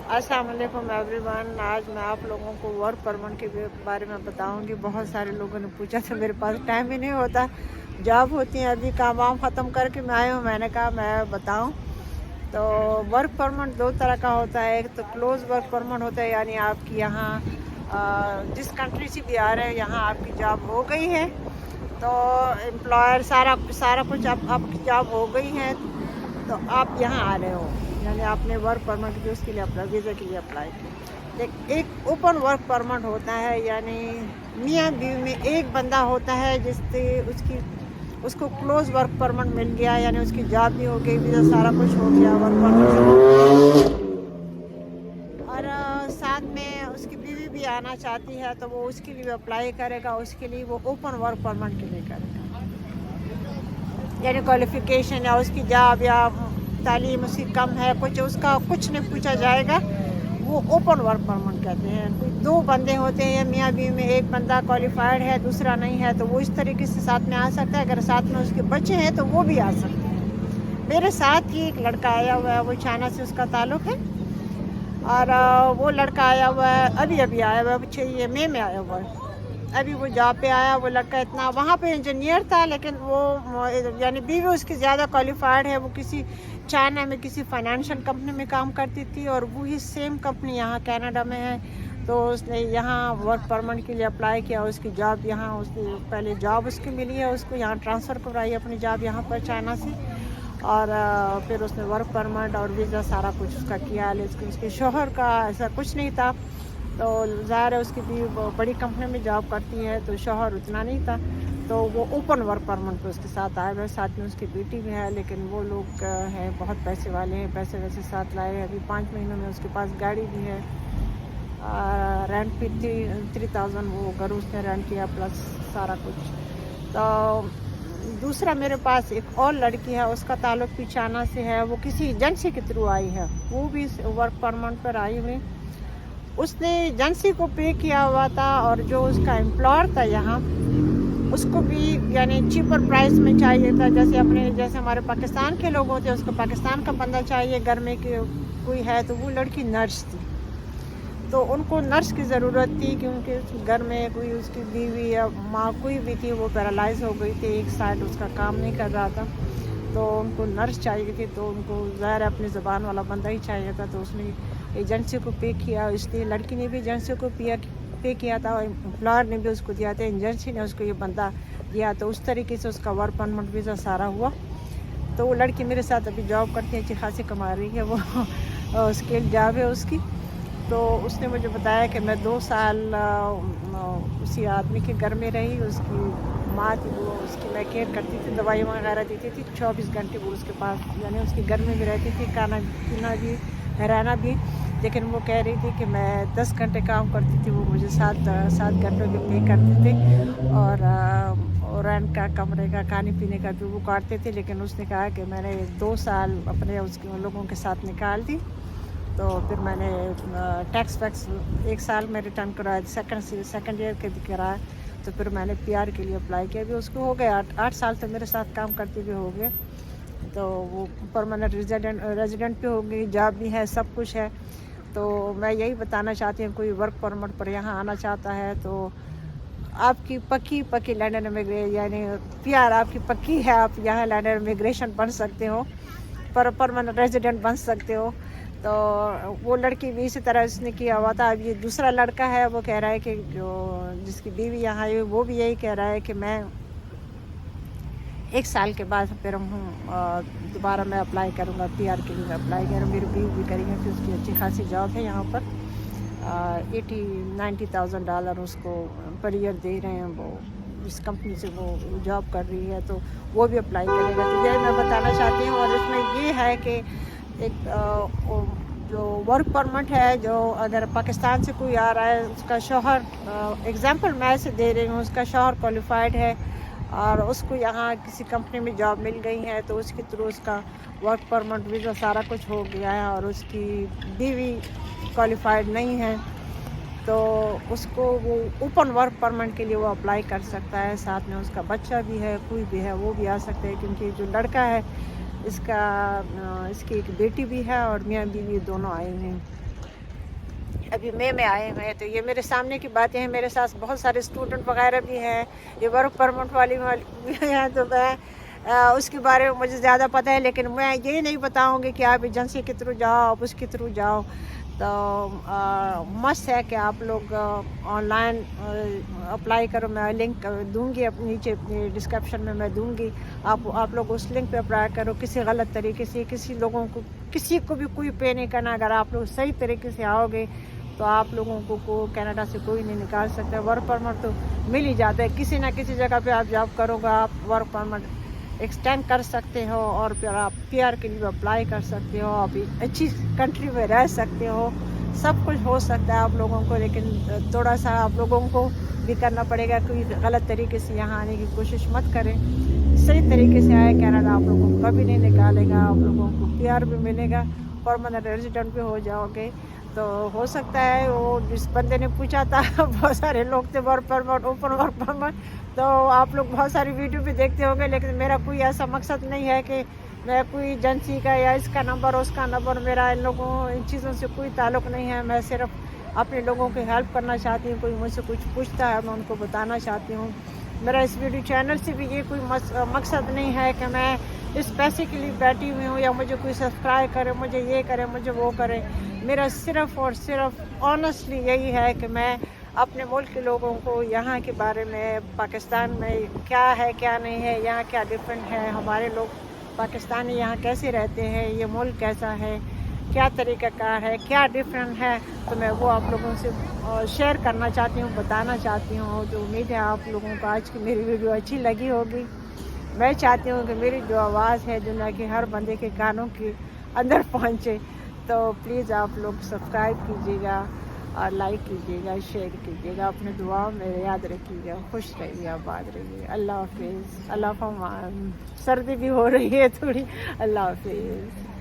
अस्सलाम वालेकुम एवरीवन। आज मैं आप लोगों को वर्क परमिट के बारे में बताऊंगी। बहुत सारे लोगों ने पूछा था, मेरे पास टाइम ही नहीं होता, जॉब होती है, अभी काम वाम ख़त्म करके मैं आई हूँ। मैंने कहा मैं बताऊं। तो वर्क परमिट दो तरह का होता है। एक तो क्लोज वर्क परमिट होता है, यानी आपकी यहाँ जिस कंट्री से भी आ रहे हैं, यहाँ आपकी जॉब हो गई है, तो एम्प्लॉयर सारा कुछ आपकी जॉब हो गई है, तो आप यहाँ आ रहे हो, यानी आपने वर्क परमिट की उसके लिए अप्लाई, वीज़ा के लिए अप्लाई किया। एक ओपन वर्क परमिट होता है, यानी मियाँ बीवी में एक बंदा होता है जिससे उसको क्लोज वर्क परमिट मिल गया, यानी उसकी जॉब भी हो गई, वीज़ा सारा कुछ हो गया, वर्क परमिट, और साथ में उसकी बीवी भी आना चाहती है तो वो उसके लिए अप्लाई करेगा। उसके लिए वो ओपन वर्क परमिट के लिए करेगा, यानी क्वालिफिकेशन या उसकी जॉब या तालीम उसकी कम है, उसका कुछ नहीं पूछा जाएगा, वो ओपन वर्क परमिट कहते हैं। कोई दो बंदे होते हैं मियाँ बीवी में, एक बंदा क्वालिफाइड है दूसरा नहीं है, तो वो इस तरीके से साथ में आ सकता है। अगर साथ में उसके बच्चे हैं तो वो भी आ सकते हैं। मेरे साथ ही एक लड़का आया हुआ है, वो चाइना से उसका ताल्लुक़ है, और वो लड़का आया हुआ है, अभी आया हुआ है, 6 मई में आया हुआ है, अभी वो जॉब पे आया। वो लड़का इतना वहाँ पे इंजीनियर था, लेकिन वो यानी बीवी उसकी ज़्यादा क्वालिफाइड है, वो किसी चाइना में किसी फाइनेंशियल कंपनी में काम करती थी, और वही सेम कंपनी यहाँ कनाडा में है। तो उसने यहाँ वर्क परमिट के लिए अप्लाई किया, उसकी जॉब यहाँ, उसने पहले जॉब उसकी मिली है, उसको यहाँ ट्रांसफ़र कराई अपनी जॉब यहाँ पर चाइना से, और फिर उसने वर्क परमिट और वीज़ा सारा कुछ उसका किया। लेकिन उसके शोहर का ऐसा कुछ नहीं था, तो ज़ाहिर है उसकी भी बड़ी कंपनी में जॉब करती है, तो शोहर उतना नहीं था, तो वो ओपन वर्क परमिट पे उसके साथ आए हुए। साथ में उसकी बेटी भी है, लेकिन वो लोग हैं बहुत पैसे वाले हैं, पैसे वैसे साथ लाए हैं। अभी 5 महीनों में उसके पास गाड़ी भी है, रेंट भी 3000 वो घर उसने रेंट किया, प्लस सारा कुछ। तो दूसरा मेरे पास एक और लड़की है, उसका ताल्लुक़ भी चाइना से है, वो किसी एजेंसी के थ्रू आई है, वो भी वर्क परमिट पर आई हुई। उसने एजेंसी को पे किया हुआ था, और जो उसका एम्प्लॉयर था यहाँ, उसको भी यानी चीपर प्राइस में चाहिए था। जैसे हमारे पाकिस्तान के लोग होते हैं, उसको पाकिस्तान का बंदा चाहिए, घर में कोई है, तो वो लड़की नर्स थी, तो उनको नर्स की ज़रूरत थी, क्योंकि घर में कोई उसकी बीवी या माँ कोई भी थी, वो पैरालाइज हो गई थी, एक साइड उसका काम नहीं कर रहा था, तो उनको नर्स चाहिए थी, तो उनको ज़ाहिर अपनी ज़बान वाला बंदा ही चाहिए था। तो उसने एजेंसी को पे किया, इसलिए लड़की ने भी एजेंसी को पे किया था, और एम्प्लॉयर ने भी उसको दिया था, एजेंसी ने उसको ये बंदा दिया, तो उस तरीके से उसका वर्क परमिट वीज़ा सारा हुआ। तो वो लड़की मेरे साथ अभी जॉब करती है, अच्छी खासी कमा रही है, वो स्किल जॉब है उसकी। तो उसने मुझे बताया कि मैं 2 साल उसी आदमी के घर में रही, उसकी माँ थी, वो उसकी मैं केयर करती थी, दवाई वगैरह देती थी, 24 घंटे वो उसके पास, यानी उसके घर में भी रहती थी, खाना पीना भी, रहना भी। लेकिन वो कह रही थी कि मैं 10 घंटे काम करती थी, वो मुझे 7 घंटों के पे करते थे, और रेंट का, कमरे का, खाने पीने का भी वो काटते थे। लेकिन उसने कहा कि मैंने 2 साल अपने उसके लोगों के साथ निकाल दी, तो फिर मैंने टैक्स वैक्स 1 साल में रिटर्न कराया, सेकंड ईयर के भी कराया, तो फिर मैंने PR के लिए अप्लाई किया। भी उसको हो गया 8 साल, तो मेरे साथ काम करते भी हो गए, तो वो परमानेंट रेजिडेंट पे हो गई, जॉब भी है, सब कुछ है। तो मैं यही बताना चाहती हूँ, कोई वर्क परमिट पर यहाँ आना चाहता है, तो आपकी पक्की लैंड इमिग्रेशन, यानी PR आपकी पक्की है, आप यहाँ लैंड इमिग्रेशन बन सकते हो, परमानेंट रेजिडेंट बन सकते हो। तो वो लड़की भी इसी तरह उसने किया हुआ था। अब ये दूसरा लड़का है, वो कह रहा है कि जिसकी बीवी यहाँ आई, वो भी यही कह रहा है कि मैं 1 साल के बाद फिर दोबारा मैं अप्लाई करूँगा, PR के लिए अप्लाई करूँगा, मेरी बीवी भी करेंगे, कि उसकी अच्छी खासी जॉब है यहाँ पर, 80-90,000 डॉलर उसको पर ईयर दे रहे हैं, वो जिस कंपनी से वो जॉब कर रही है, तो वो भी अप्लाई करेगा। तो यही मैं बताना चाहती हूँ। और इसमें ये है कि एक जो वर्क परमिट है, जो अगर पाकिस्तान से कोई आ रहा है, उसका शौहर, एग्जांपल मैं ऐसे दे रही हूँ, उसका शौहर क्वालिफाइड है, और उसको यहाँ किसी कंपनी में जॉब मिल गई है, तो उसके थ्रू उसका वर्क परमिट वीज़ा सारा कुछ हो गया है, और उसकी बीवी क्वालिफाइड नहीं है, तो उसको वो ओपन वर्क परमिट के लिए वो अप्लाई कर सकता है। साथ में उसका बच्चा भी है, कोई भी है, वो भी आ सकते हैं, क्योंकि जो लड़का है इसकी एक बेटी भी है, और मियाँ बीवी दोनों आए हैं। ابھی مئی میں آئے ہوئے ہیں. تو یہ میرے سامنے کی باتیں ہیں. میرے ساتھ بہت سارے اسٹوڈنٹ وغیرہ بھی ہیں, یہ ورک پرمٹ والی بھی ہیں. تو میں اس کے بارے میں مجھے زیادہ پتہ ہے, لیکن میں یہ نہیں بتاؤں گی کہ آپ ایجنسی کے تھرو جاؤ, آپ اس کے تھرو جاؤ. تو مست ہے کہ آپ لوگ آن لائن اپلائی کرو. میں لنک دوں گی اپنے نیچے اپنی ڈسکرپشن میں میں دوں گی. آپ لوگ اس لنک پہ اپلائی کرو. کسی غلط طریقے سے کسی کو بھی کوئی پے نہیں کرنا. اگر آپ لوگ صحیح طریقے سے آؤ گے تو آپ لوگوں کو کینیڈا سے کوئی نہیں نکال سکتا. ورک پرمٹ تو مل ہی جاتا ہے. کسی نہ کسی جگہ پہ آپ جاب کرو گا, آپ ورک پرمٹ ایکسٹینڈ کر سکتے ہو, اور پھر آپ پی آر کے لیے اپلائی کر سکتے ہو. آپ اچھی کنٹری میں رہ سکتے ہو. سب کچھ ہو سکتا ہے آپ لوگوں کو, لیکن تھوڑا سا آپ لوگوں کو بھی کرنا پڑے گا. کوئی غلط طریقے سے یہاں آنے کی کوشش مت کریں. صحیح طریقے سے آئے کینیڈا, آپ لوگوں کو کبھی نہیں نکالے گا. آپ لوگوں کو پی آر بھی ملے گا, پرماننٹ ریزیڈنٹ بھی ہو جاؤ گے. تو ہو سکتا ہے وہ جس بندے نے پوچھا تھا, بہت سارے لوگ تھے work permit, open work permit. تو آپ لوگ بہت ساری ویڈیو بھی دیکھتے ہوں گے, لیکن میرا کوئی ایسا مقصد نہیں ہے کہ میں کوئی ایجنسی کا یا اس کا نمبر اس کا نمبر, میرا ان چیزوں سے کوئی تعلق نہیں ہے. میں صرف اپنے لوگوں کی ہیلپ کرنا چاہتی ہوں. کوئی مجھ سے کچھ پوچھتا ہے, میں ان کو بتانا چاہتی ہوں. میرا اس ویڈیو چینل سے بھی یہ کوئی مقصد نہیں ہے کہ میں اس پیسے کے لیے بیٹھی ہوئی ہوں, یا مجھے کوئی سبسکرائب کرے, مجھے یہ کرے, مجھے وہ کرے. میرا صرف اور صرف آنیسٹلی یہی ہے کہ میں اپنے ملک کے لوگوں کو یہاں کے بارے میں, پاکستان میں کیا ہے کیا نہیں ہے, یہاں کیا ڈفرینٹ ہے, ہمارے لوگ پاکستانی یہاں کیسے رہتے ہیں, یہ ملک کیسا ہے, کیا طریقہ کار ہے, کیا ڈفرینٹ ہے. تو میں وہ آپ لوگوں سے شیئر کرنا چاہتی ہوں, بتانا چاہتی ہوں. تو امید ہے آپ لوگوں کو آج کی میری ویڈیو اچھی لگی ہوگی. میں چاہتی ہوں کہ میری جو آواز ہے دنیا کے ہر بندے کے کانوں کے اندر پہنچے. تو پلیز آپ لوگ سبسکرائب کیجیے گا, اور لائک کیجیے گا, شیئر کیجیے گا. اپنے دعاؤں میں یاد رکھیے گا. خوش رہیے, آباد رہیے. اللہ حافظ. اللہ حافظ. سردی بھی ہو رہی ہے تھوڑی. اللہ حافظ.